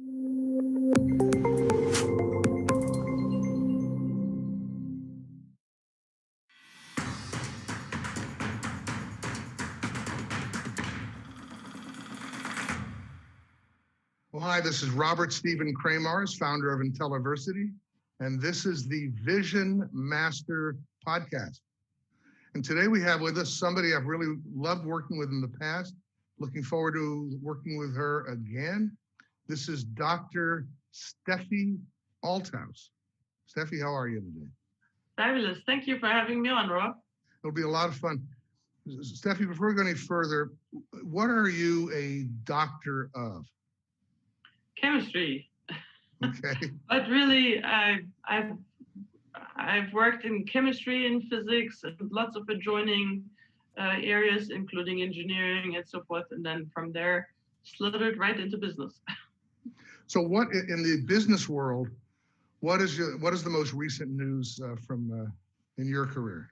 Well, hi, this is Robert Stephen Kramarz, founder of Intelliversity, and this is the Vision Master podcast. And today we have with us somebody I've really loved working with in the past, looking forward to working with her again. This is Dr. Stephie Althaus. Stephie, how are you today? Fabulous. Thank you for having me on, Rob. It'll be a lot of fun. Stephie, before we go any further, what are you a doctor of? Chemistry. Okay. But really, I've worked in chemistry and physics and lots of adjoining areas, including engineering and so forth. And then from there, slithered right into business. So what in the business world, what is the most recent news from in your career?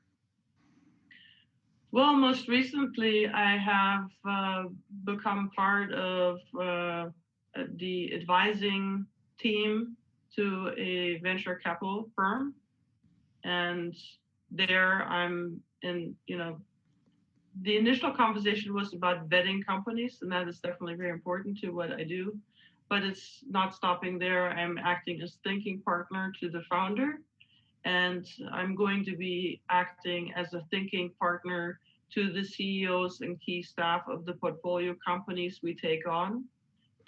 Well, most recently, I have become part of the advising team to a venture capital firm. And there I'm in, the initial conversation was about vetting companies, and that is definitely very important to what I do. But it's not stopping there. I'm acting as thinking partner to the founder, and I'm going to be acting as a thinking partner to the CEOs and key staff of the portfolio companies we take on.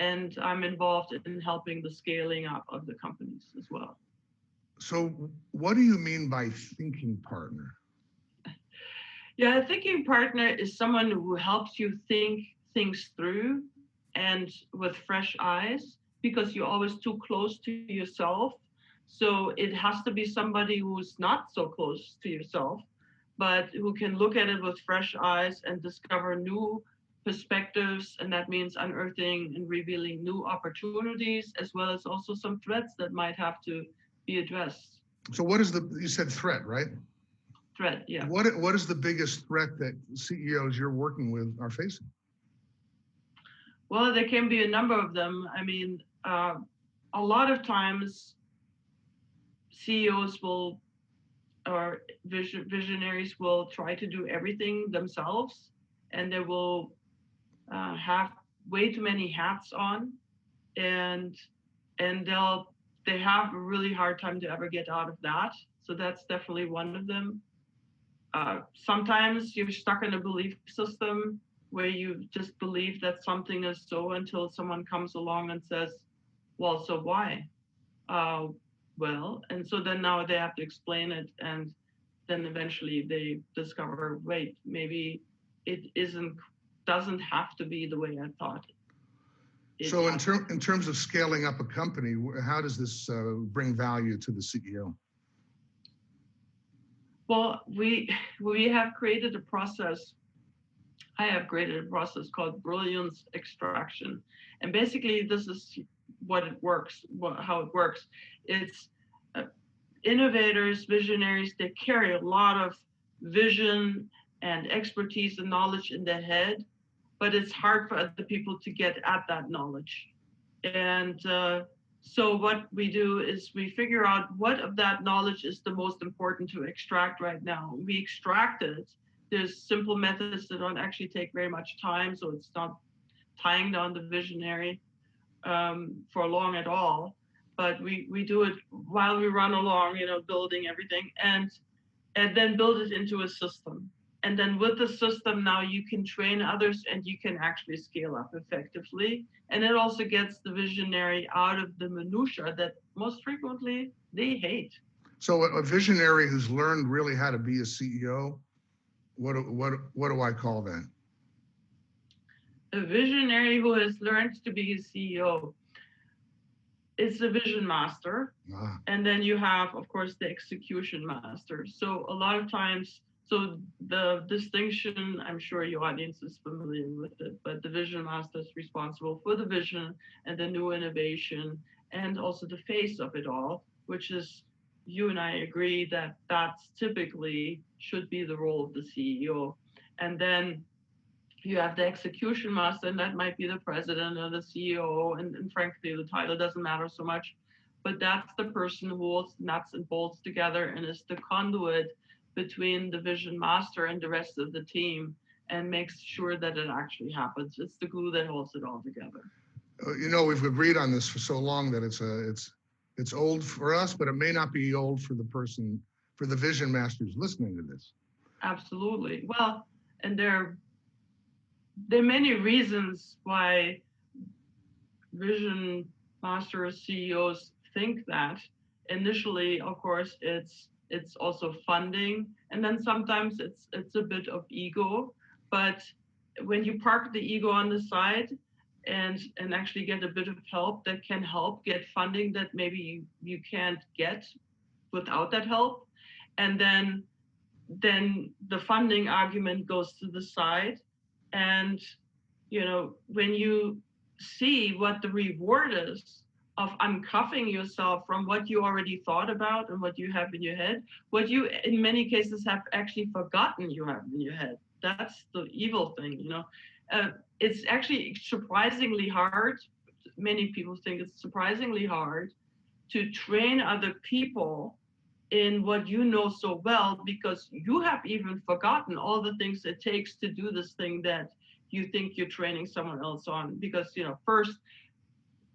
And I'm involved in helping the scaling up of the companies as well. So what do you mean by thinking partner? Yeah, a thinking partner is someone who helps you think things through and with fresh eyes, because you're always too close to yourself. So it has to be somebody who's not so close to yourself, but who can look at it with fresh eyes and discover new perspectives, and that means unearthing and revealing new opportunities, as well as also some threats that might have to be addressed. So you said threat, right? Threat, yeah. What is the biggest threat that CEOs you're working with are facing? Well, there can be a number of them. I mean, a lot of times CEOs or visionaries will try to do everything themselves, and they will have way too many hats on, and they have a really hard time to ever get out of that. So that's definitely one of them. Sometimes you're stuck in a belief system where you just believe that something is so until someone comes along and says, well, so why? And so then now they have to explain it, and then eventually they discover, wait, maybe it doesn't have to be the way I thought. So in terms of scaling up a company, how does this bring value to the CEO? Well, we have created a process. I have created a process called Brilliance Extraction. And basically this is how it works. It's innovators, visionaries, they carry a lot of vision and expertise and knowledge in their head, but it's hard for other people to get at that knowledge. And so what we do is we figure out what of that knowledge is the most important to extract right now. We extract it. There's simple methods that don't actually take very much time, so it's not tying down the visionary for long at all. But we do it while we run along, building everything, and then build it into a system. And then with the system, now you can train others and you can actually scale up effectively. And it also gets the visionary out of the minutia that most frequently they hate. So a visionary who's learned really how to be a CEO, what do I call that? A visionary who has learned to be a CEO is a vision master. And then you have, of course, the execution master. So a lot of times, so the distinction, I'm sure your audience is familiar with it, but the vision master is responsible for the vision and the new innovation and also the face of it all, which is, you and I agree that that's typically should be the role of the CEO. And then You have the execution master, and that might be the president or the CEO, and frankly, the title doesn't matter so much. But that's the person who holds nuts and bolts together and is the conduit between the vision master and the rest of the team and makes sure that it actually happens. It's the glue that holds it all together. You know, we've agreed on this for so long that it's old for us, but it may not be old for the vision masters listening to this. Absolutely. Well, and there are many reasons why vision masters, CEOs think that. Initially, of course, it's also funding, and then sometimes it's a bit of ego. But when you park the ego on the side and actually get a bit of help that can help get funding that maybe you can't get without that help, and then the funding argument goes to the side. And when you see what the reward is of uncuffing yourself from what you already thought about and what you have in your head, what you in many cases have actually forgotten you have in your head. That's the evil thing. It's actually surprisingly hard. Many people think it's surprisingly hard to train other people in what you know so well, because you have even forgotten all the things it takes to do this thing that you think you're training someone else on. Because first,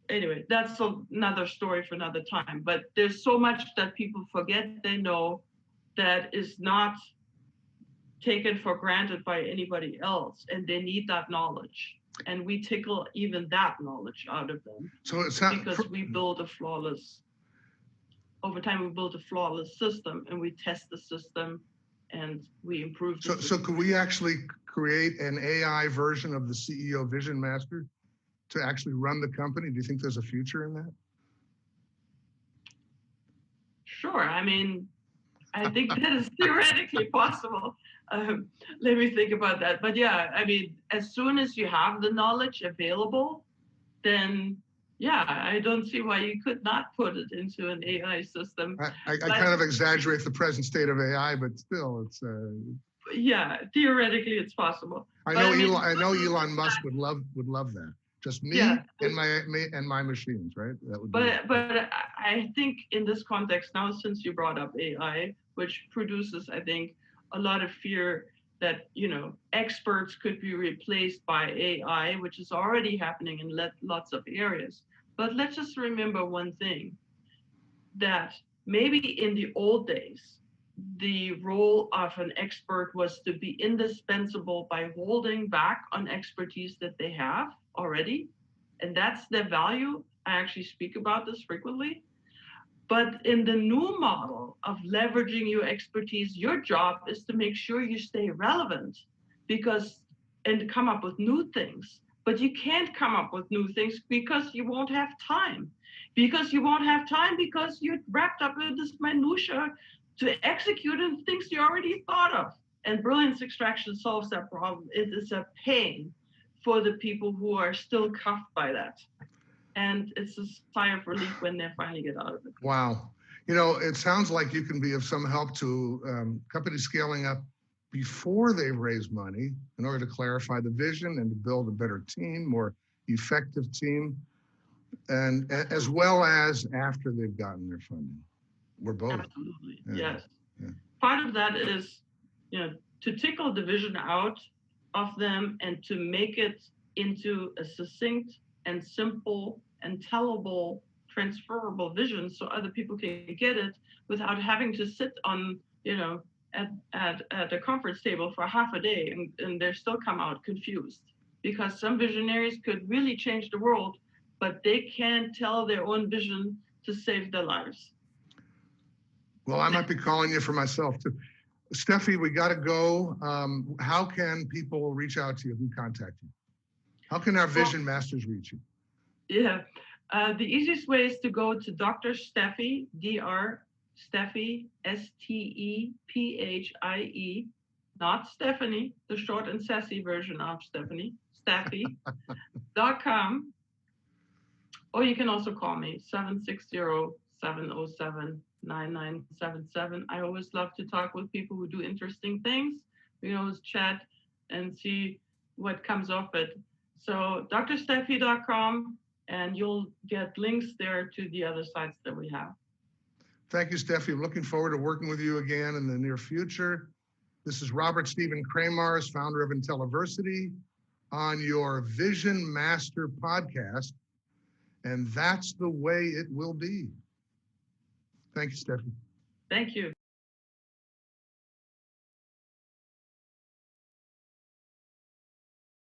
anyway, that's another story for another time. But there's so much that people forget they know that is not taken for granted by anybody else, and they need that knowledge, and we tickle even that knowledge out of them. So it's not because we build a flawless over time, we build a flawless system, and we test the system, and we improve the system. So could we actually create an AI version of the CEO Vision Master to actually run the company? Do you think there's a future in that? Sure. I mean, I think that is theoretically possible. Let me think about that. But yeah, I mean, as soon as you have the knowledge available, then yeah, I don't see why you could not put it into an AI system. I kind of exaggerate the present state of AI, but still, it's. Yeah, theoretically, it's possible. I know Elon Musk would love that. Just me and my machines, right? That would. But I think in this context now, since you brought up AI, which produces, I think, a lot of fear that experts could be replaced by AI, which is already happening in lots of areas. But let's just remember one thing, that maybe in the old days, the role of an expert was to be indispensable by holding back on expertise that they have already. And that's their value. I actually speak about this frequently. But in the new model of leveraging your expertise, your job is to make sure you stay relevant and come up with new things. But you can't come up with new things because you won't have time. Because you're wrapped up in this minutia to execute on things you already thought of. And Brilliance Extraction solves that problem. It is a pain for the people who are still cuffed by that. And it's a sigh of relief when they finally get out of it. Wow. It sounds like you can be of some help to companies scaling up before they've raised money in order to clarify the vision and to build a better team, more effective team, and as well as after they've gotten their funding. We're both. Absolutely, yes. Yeah. Part of that is, to tickle the vision out of them and to make it into a succinct and simple and tellable, transferable vision so other people can get it without having to sit on, at a conference table for half a day and they still come out confused. Because some visionaries could really change the world, but they can't tell their own vision to save their lives. Well, I might be calling you for myself too. Stephie, we got to go. How can people reach out to you and contact you? How can our vision masters reach you? Yeah, the easiest way is to go to Dr. Stephie, Dr. Stephie, Stephie, not Stephanie, the short and sassy version of Stephanie, Stephie.com. Or you can also call me, 760-707-9977. I always love to talk with people who do interesting things. We always chat and see what comes off it. So drstephie.com, and you'll get links there to the other sites that we have. Thank you, Stephie. I'm looking forward to working with you again in the near future. This is Robert Stephen Kramarz, founder of Intelliversity, on your Vision Master podcast. And that's the way it will be. Thank you, Stephie. Thank you.